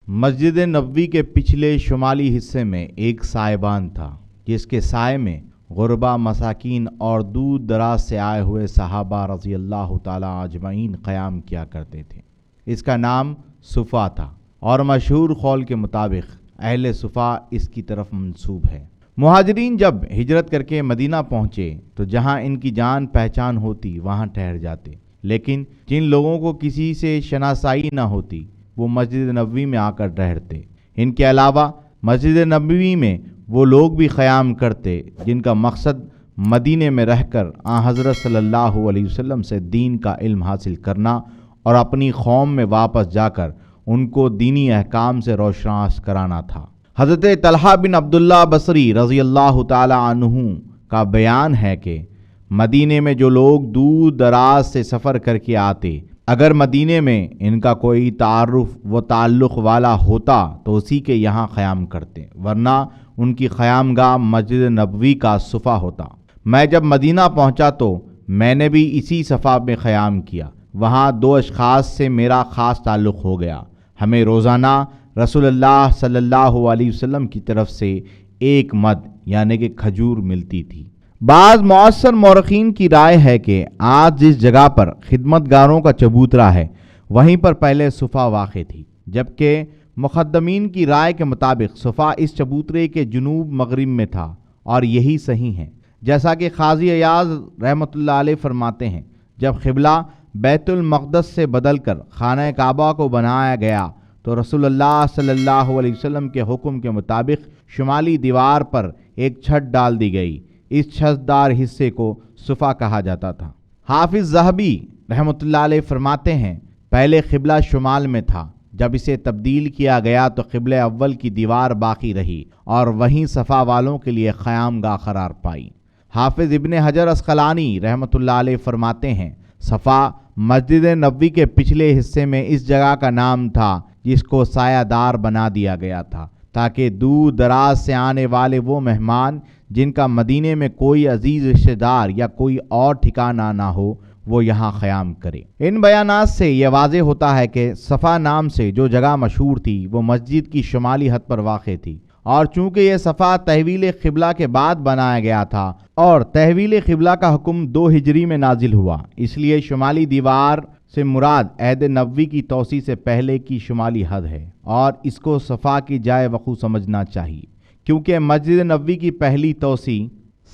مسجد نبوی کے پچھلے شمالی حصے میں ایک سائبان تھا جس کے سائے میں غربا، مساکین اور دور دراز سے آئے ہوئے صحابہ رضی اللہ تعالیٰ اجمعین قیام کیا کرتے تھے۔ اس کا نام صفا تھا اور مشہور قول کے مطابق اہل صفا اس کی طرف منسوب ہے۔ مہاجرین جب ہجرت کر کے مدینہ پہنچے تو جہاں ان کی جان پہچان ہوتی وہاں ٹھہر جاتے، لیکن جن لوگوں کو کسی سے شناسائی نہ ہوتی وہ مسجد نبوی میں آ کر ٹھہرتے۔ ان کے علاوہ مسجد نبوی میں وہ لوگ بھی قیام کرتے جن کا مقصد مدینے میں رہ کر حضرت صلی اللہ علیہ وسلم سے دین کا علم حاصل کرنا اور اپنی قوم میں واپس جا کر ان کو دینی احکام سے روشناس کرانا تھا۔ حضرت طلحہ بن عبداللہ بصری رضی اللہ تعالی عنہ کا بیان ہے کہ مدینے میں جو لوگ دور دراز سے سفر کر کے آتے، اگر مدینے میں ان کا کوئی تعارف و تعلق والا ہوتا تو اسی کے یہاں قیام کرتے، ورنہ ان کی قیام گاہ مسجد نبوی کا صفا ہوتا۔ میں جب مدینہ پہنچا تو میں نے بھی اسی صفا میں قیام کیا۔ وہاں دو اشخاص سے میرا خاص تعلق ہو گیا۔ ہمیں روزانہ رسول اللہ صلی اللہ علیہ وسلم کی طرف سے ایک مد یعنی کہ کھجور ملتی تھی۔ بعض معاصر مورخین کی رائے ہے کہ آج جس جگہ پر خدمت گاروں کا چبوترا ہے وہیں پر پہلے صفا واقع تھی، جبکہ مقدمین کی رائے کے مطابق صفا اس چبوترے کے جنوب مغرب میں تھا اور یہی صحیح ہے۔ جیسا کہ قاضی ایاز رحمۃ اللہ علیہ فرماتے ہیں، جب قبلہ بیت المقدس سے بدل کر خانہ کعبہ کو بنایا گیا تو رسول اللہ صلی اللہ علیہ وسلم کے حکم کے مطابق شمالی دیوار پر ایک چھت ڈال دی گئی۔ اس چھت دار حصے کو صفا کہا جاتا تھا۔ حافظ ذہبی رحمۃ اللہ علیہ فرماتے ہیں، پہلے قبلہ شمال میں تھا، جب اسے تبدیل کیا گیا تو قبلہ اول کی دیوار باقی رہی اور وہیں صفا والوں کے لیے قیام گاہ قرار پائی۔ حافظ ابن حجر عسقلانی رحمۃ اللہ علیہ فرماتے ہیں، صفا مسجد نبوی کے پچھلے حصے میں اس جگہ کا نام تھا جس کو سایہ دار بنا دیا گیا تھا تاکہ دور دراز سے آنے والے وہ مہمان جن کا مدینے میں کوئی عزیز رشتہ دار یا کوئی اور ٹھکانہ نہ ہو وہ یہاں قیام کرے۔ ان بیانات سے یہ واضح ہوتا ہے کہ صفا نام سے جو جگہ مشہور تھی وہ مسجد کی شمالی حد پر واقع تھی، اور چونکہ یہ صفا تحویل قبلہ کے بعد بنایا گیا تھا اور تحویل قبلہ کا حکم 2 ہجری میں نازل ہوا، اس لیے شمالی دیوار سے مراد عہد نبوی کی توسیع سے پہلے کی شمالی حد ہے اور اس کو صفا کی جائے وقوع سمجھنا چاہیے، کیونکہ مسجد نبوی کی پہلی توسیع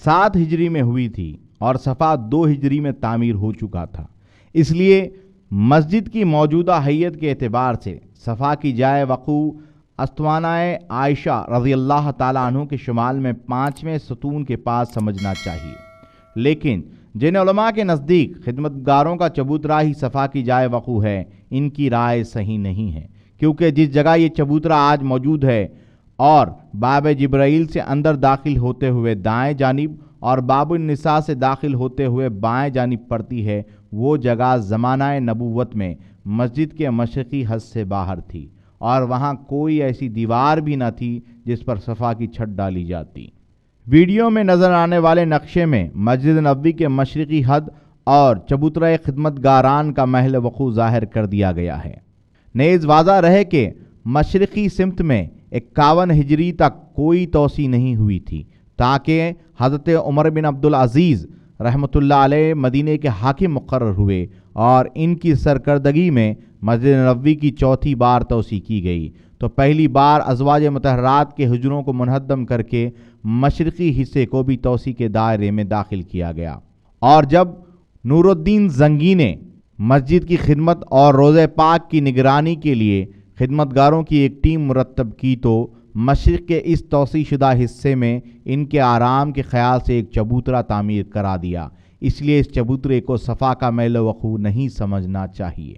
7 ہجری میں ہوئی تھی اور صفا 2 ہجری میں تعمیر ہو چکا تھا۔ اس لیے مسجد کی موجودہ حیت کے اعتبار سے صفا کی جائے وقوع استوانہ عائشہ رضی اللہ تعالیٰ عنہ کے شمال میں 5ویں ستون کے پاس سمجھنا چاہیے، لیکن جن علماء کے نزدیک خدمتگاروں کا چبوترا ہی صفا کی جائے وقوع ہے، ان کی رائے صحیح نہیں ہے، کیونکہ جس جگہ یہ چبوترا آج موجود ہے اور باب جبرائیل سے اندر داخل ہوتے ہوئے دائیں جانب اور باب النساء سے داخل ہوتے ہوئے بائیں جانب پڑتی ہے، وہ جگہ زمانہ نبوت میں مسجد کے مشرقی حد سے باہر تھی اور وہاں کوئی ایسی دیوار بھی نہ تھی جس پر صفا کی چھت ڈالی جاتی۔ ویڈیو میں نظر آنے والے نقشے میں مسجد نبوی کے مشرقی حد اور چبوترہ خدمت گاران کا محل وقوع ظاہر کر دیا گیا ہے۔ نیز واضح رہے کہ مشرقی سمت میں 51 ہجری تک کوئی توسیع نہیں ہوئی تھی، تاکہ حضرت عمر بن عبدالعزیز رحمۃ اللہ علیہ مدینے کے حاکم مقرر ہوئے اور ان کی سرکردگی میں مسجد نبوی کی چوتھی بار توسیع کی گئی تو پہلی بار ازواج مطہرات کے حجروں کو منہدم کر کے مشرقی حصے کو بھی توسیع کے دائرے میں داخل کیا گیا، اور جب نور الدین زنگی نے مسجد کی خدمت اور روضہ پاک کی نگرانی کے لیے خدمتگاروں کی ایک ٹیم مرتب کی تو مشرق کے اس توسیع شدہ حصے میں ان کے آرام کے خیال سے ایک چبوترا تعمیر کرا دیا، اس لیے اس چبوترے کو صفا کا محل وقوع نہیں سمجھنا چاہیے۔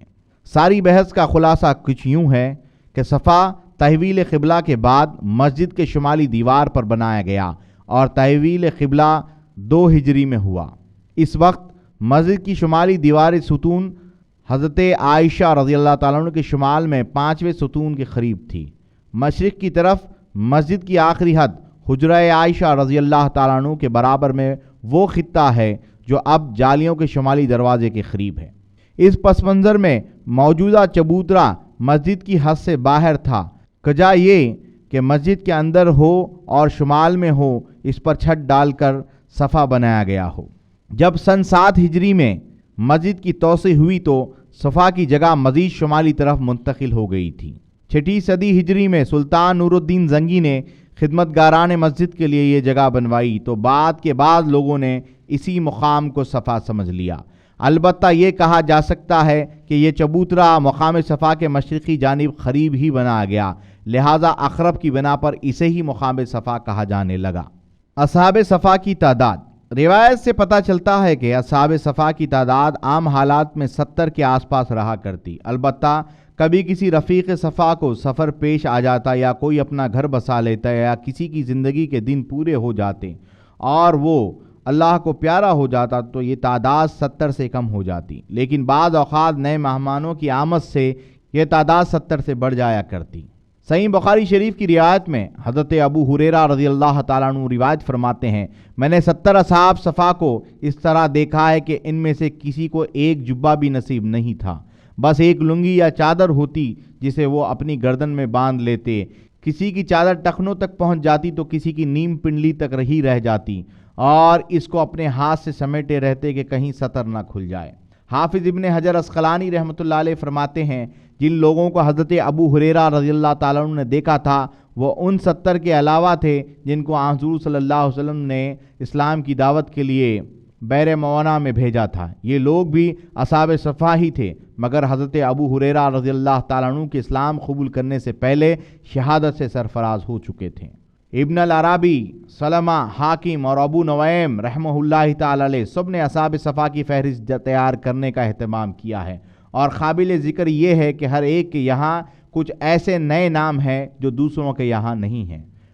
ساری بحث کا خلاصہ کچھ یوں ہے کہ صفا تحویل قبلہ کے بعد مسجد کے شمالی دیوار پر بنایا گیا اور تحویل قبلہ 2 ہجری میں ہوا۔ اس وقت مسجد کی شمالی دیوار ستون حضرت عائشہ رضی اللہ تعالیٰ عنہ کے شمال میں 5ویں ستون کے قریب تھی۔ مشرق کی طرف مسجد کی آخری حد حجرہ عائشہ رضی اللہ تعالیٰ عنہ کے برابر میں وہ خطہ ہے جو اب جالیوں کے شمالی دروازے کے قریب ہے۔ اس پس منظر میں موجودہ چبوترا مسجد کی حد سے باہر تھا، کجا یہ کہ مسجد کے اندر ہو اور شمال میں ہو، اس پر چھت ڈال کر صفا بنایا گیا ہو۔ جب سن 7 ہجری میں مسجد کی توسیع ہوئی تو صفا کی جگہ مزید شمالی طرف منتقل ہو گئی تھی۔ 6 صدی ہجری میں سلطان نور الدین زنگی نے خدمتگاران مسجد کے لیے یہ جگہ بنوائی تو بعد کے بعد لوگوں نے اسی مقام کو صفا سمجھ لیا۔ البتہ یہ کہا جا سکتا ہے کہ یہ چبوترا مقام صفا کے مشرقی جانب قریب ہی بنایا گیا، لہذا اقرب کی بنا پر اسے ہی مقام صفا کہا جانے لگا۔ اصحاب صفا کی تعداد۔ روایت سے پتہ چلتا ہے کہ اصحاب صفا کی تعداد عام حالات میں 70 کے آس پاس رہا کرتی، البتہ کبھی کسی رفیق صفا کو سفر پیش آ جاتا یا کوئی اپنا گھر بسا لیتا یا کسی کی زندگی کے دن پورے ہو جاتے اور وہ اللہ کو پیارا ہو جاتا تو یہ تعداد 70 سے کم ہو جاتی، لیکن بعض اوقات نئے مہمانوں کی آمد سے یہ تعداد 70 سے بڑھ جایا کرتی۔ صحیح بخاری شریف کی روایت میں حضرت ابو ہریرہ رضی اللہ تعالیٰ عنہ روایت فرماتے ہیں، میں نے 70 اصحاب صفا کو اس طرح دیکھا ہے کہ ان میں سے کسی کو ایک جبہ بھی نصیب نہیں تھا، بس ایک لنگی یا چادر ہوتی جسے وہ اپنی گردن میں باندھ لیتے، کسی کی چادر ٹخنوں تک پہنچ جاتی تو کسی کی نیم پنڈلی تک رہی رہ جاتی اور اس کو اپنے ہاتھ سے سمیٹے رہتے کہ کہیں سطر نہ کھل جائے۔ حافظ ابن حجر عسقلانی رحمۃ اللہ علیہ فرماتے ہیں، جن لوگوں کو حضرت ابو ہریرہ رضی اللہ تعالیٰ عنہ نے دیکھا تھا وہ ان 70 کے علاوہ تھے جن کو حضور صلی اللہ علیہ وسلم نے اسلام کی دعوت کے لیے بیر معونہ میں بھیجا تھا۔ یہ لوگ بھی اصحاب صفا ہی تھے، مگر حضرت ابو ہریرہ رضی اللہ تعالیٰ عنہ کے اسلام قبول کرنے سے پہلے شہادت سے سرفراز ہو چکے تھے۔ ابن العربی، سلمہ، حاکم اور ابو نعیم رحمہ اللہ تعالی علیہ سب نے اصحاب صفا کی فہرست تیار کرنے کا اہتمام کیا ہے، اور قابل ذکر یہ ہے کہ ہر ایک کے یہاں کچھ ایسے نئے نام ہیں جو دوسروں کے یہاں نہیں ہیں۔